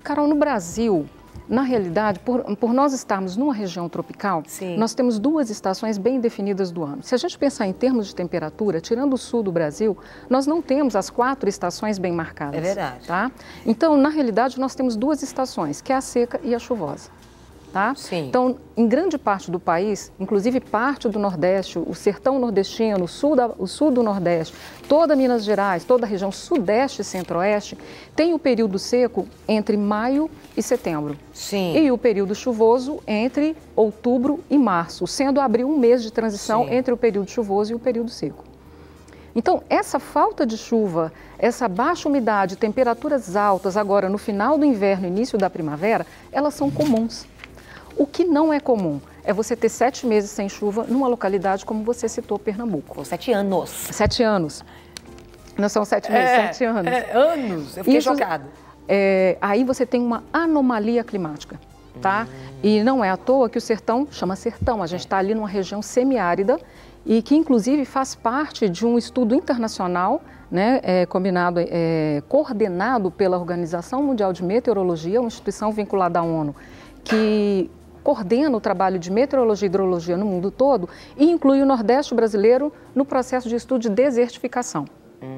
Carol, no Brasil, na realidade, por nós estarmos numa região tropical, Sim. nós temos duas estações bem definidas do ano. Se a gente pensar em termos de temperatura, tirando o sul do Brasil, nós não temos as 4 estações bem marcadas. É verdade. Tá? Então, na realidade, nós temos duas estações, que é a seca e a chuvosa. Tá? Sim. Então, em grande parte do país, inclusive parte do Nordeste, o sertão nordestino, o sul do Nordeste, toda Minas Gerais, toda a região Sudeste e Centro-Oeste, tem o período seco entre maio e setembro. Sim. E o período chuvoso entre outubro e março, sendo abril um mês de transição Sim. entre o período chuvoso e o período seco. Então, essa falta de chuva, essa baixa umidade, temperaturas altas agora no final do inverno, início da primavera, elas são comuns. O que não é comum é você ter 7 meses sem chuva numa localidade como você citou, Pernambuco. Com 7 anos. 7 anos. Não são 7 meses, 7 anos. Anos. Eu fiquei chocada. Aí você tem uma anomalia climática, tá? E não é à toa que o sertão chama sertão. A gente está ali numa região semiárida e que, inclusive, faz parte de um estudo internacional, né, coordenado pela Organização Mundial de Meteorologia, uma instituição vinculada à ONU, que coordena o trabalho de meteorologia e hidrologia no mundo todo e inclui o Nordeste brasileiro no processo de estudo de desertificação.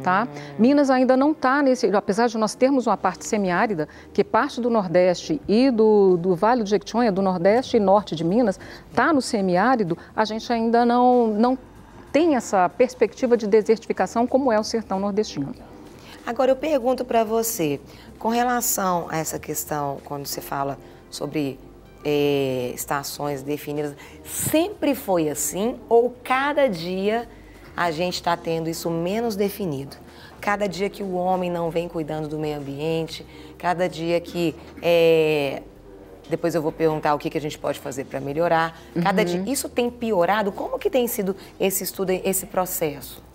Tá? Minas ainda não está nesse, apesar de nós termos uma parte semiárida, que parte do Nordeste e do Vale do Jequitinhonha, do Nordeste e Norte de Minas, está no semiárido, a gente ainda não tem essa perspectiva de desertificação como é o sertão nordestino. Agora eu pergunto para você, com relação a essa questão, quando você fala sobre estações definidas, sempre foi assim ou cada dia a gente está tendo isso menos definido? Cada dia que o homem não vem cuidando do meio ambiente, cada dia que... Depois eu vou perguntar o que a gente pode fazer para melhorar. Cada dia, isso tem piorado? Como que tem sido esse estudo, esse processo?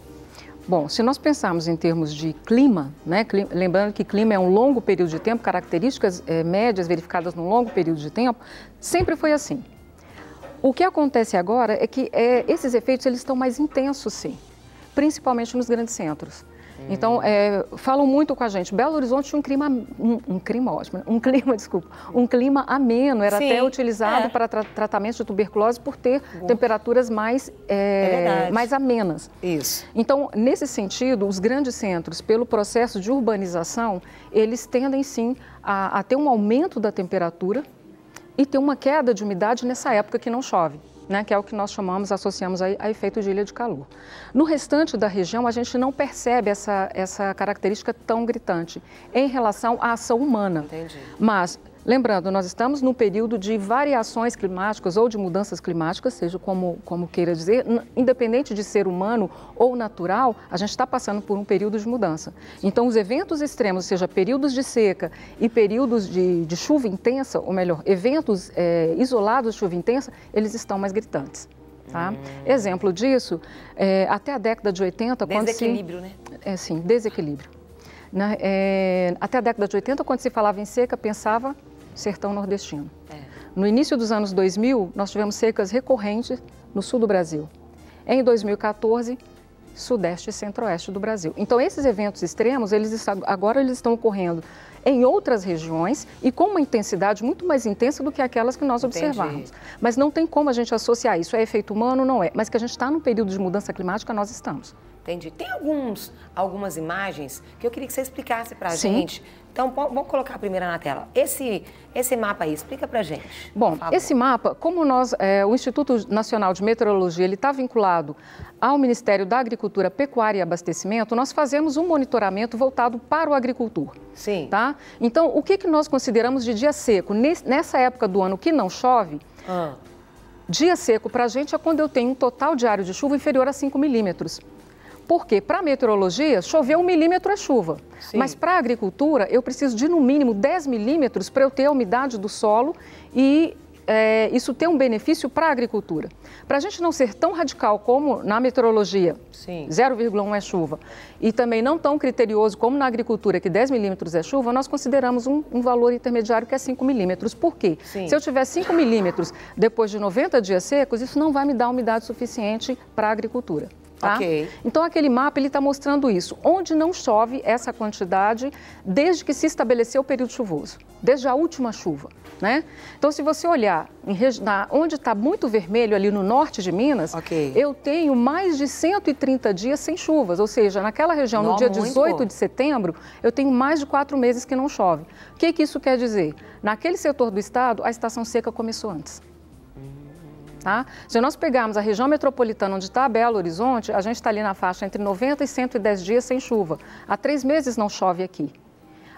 Bom, se nós pensarmos em termos de clima, né, lembrando que clima é um longo período de tempo, características médias verificadas num longo período de tempo, sempre foi assim. O que acontece agora é que esses efeitos eles estão mais intensos, sim, principalmente nos grandes centros. Então, falam muito com a gente. Belo Horizonte tinha um clima ameno, era até utilizado para tratamento de tuberculose por ter temperaturas mais amenas. Isso. Então, nesse sentido, os grandes centros, pelo processo de urbanização, eles tendem sim a ter um aumento da temperatura e ter uma queda de umidade nessa época que não chove. Né, que é o que nós associamos a efeito de ilha de calor. No restante da região, a gente não percebe essa característica tão gritante em relação à ação humana. Entendi. Mas, lembrando, nós estamos num período de variações climáticas ou de mudanças climáticas, seja como queira dizer, independente de ser humano ou natural, a gente está passando por um período de mudança. Então, os eventos extremos, seja períodos de seca e períodos de chuva intensa, ou melhor, eventos isolados de chuva intensa, eles estão mais gritantes. Tá? Exemplo disso, até a década de 80... Desequilíbrio, né? Sim, desequilíbrio. Até a década de 80, quando se falava em seca, pensava sertão nordestino. No início dos anos 2000, nós tivemos secas recorrentes no sul do Brasil. Em 2014, sudeste e centro-oeste do Brasil. Então, esses eventos extremos, agora eles estão ocorrendo em outras regiões e com uma intensidade muito mais intensa do que aquelas que nós observamos. Mas não tem como a gente associar isso. É efeito humano? Não é. Mas que a gente está num período de mudança climática, nós estamos. Entendi. Tem algumas imagens que eu queria que você explicasse para a gente. Então, vamos colocar a primeira na tela. Esse mapa aí, explica para a gente. Bom, esse mapa, como o Instituto Nacional de Meteorologia, ele está vinculado ao Ministério da Agricultura, Pecuária e Abastecimento, nós fazemos um monitoramento voltado para o agricultor. Sim. Tá? Então, o que nós consideramos de dia seco? Nessa época do ano que não chove, dia seco para a gente é quando eu tenho um total diário de chuva inferior a 5 milímetros. Porque para a meteorologia, chover 1 milímetro é chuva. Sim. Mas para a agricultura, eu preciso de no mínimo 10 milímetros para eu ter a umidade do solo e isso ter um benefício para a agricultura. Para a gente não ser tão radical como na meteorologia, 0,1 é chuva, e também não tão criterioso como na agricultura, que 10 milímetros é chuva, nós consideramos um valor intermediário que é 5 milímetros. Por quê? Sim. Se eu tiver 5 milímetros depois de 90 dias secos, isso não vai me dar umidade suficiente para a agricultura. Tá? Ok. Então, aquele mapa está mostrando isso. Onde não chove essa quantidade desde que se estabeleceu o período chuvoso, desde a última chuva. Né? Então, se você olhar onde está muito vermelho, ali no norte de Minas, eu tenho mais de 130 dias sem chuvas. Ou seja, naquela região, no dia 18 de setembro, eu tenho mais de 4 meses que não chove. O que isso quer dizer? Naquele setor do estado, a estação seca começou antes. Tá? Se nós pegarmos a região metropolitana onde está Belo Horizonte, a gente está ali na faixa entre 90 e 110 dias sem chuva. Há 3 meses não chove aqui.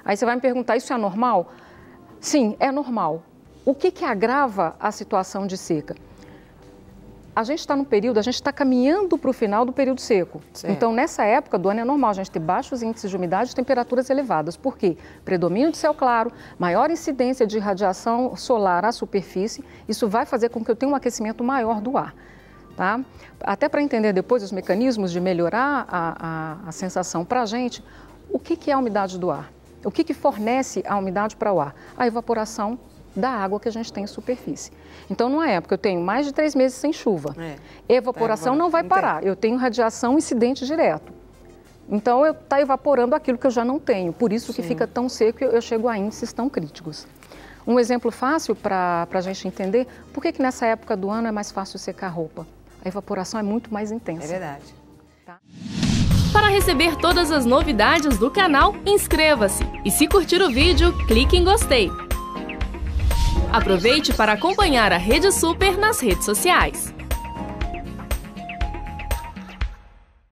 Aí você vai me perguntar, isso é normal? Sim, é normal. O que agrava a situação de seca? A gente está no período, a gente está caminhando para o final do período seco. Certo. Então, nessa época do ano é normal a gente ter baixos índices de umidade e temperaturas elevadas. Por quê? Predomínio de céu claro, maior incidência de radiação solar à superfície, isso vai fazer com que eu tenha um aquecimento maior do ar. Tá? Até para entender depois os mecanismos de melhorar a sensação para a gente, o que é a umidade do ar? O que fornece a umidade para o ar? A evaporação da água que a gente tem em superfície. Então, numa época, eu tenho mais de 3 meses sem chuva. Evaporação não vai parar. Eu tenho radiação incidente direto. Então, está evaporando aquilo que eu já não tenho. Por isso que fica tão seco e eu chego a índices tão críticos. Um exemplo fácil para a gente entender por que nessa época do ano é mais fácil secar roupa. A evaporação é muito mais intensa. É verdade. Tá? Para receber todas as novidades do canal, inscreva-se. E se curtir o vídeo, clique em gostei. Aproveite para acompanhar a Rede Super nas redes sociais.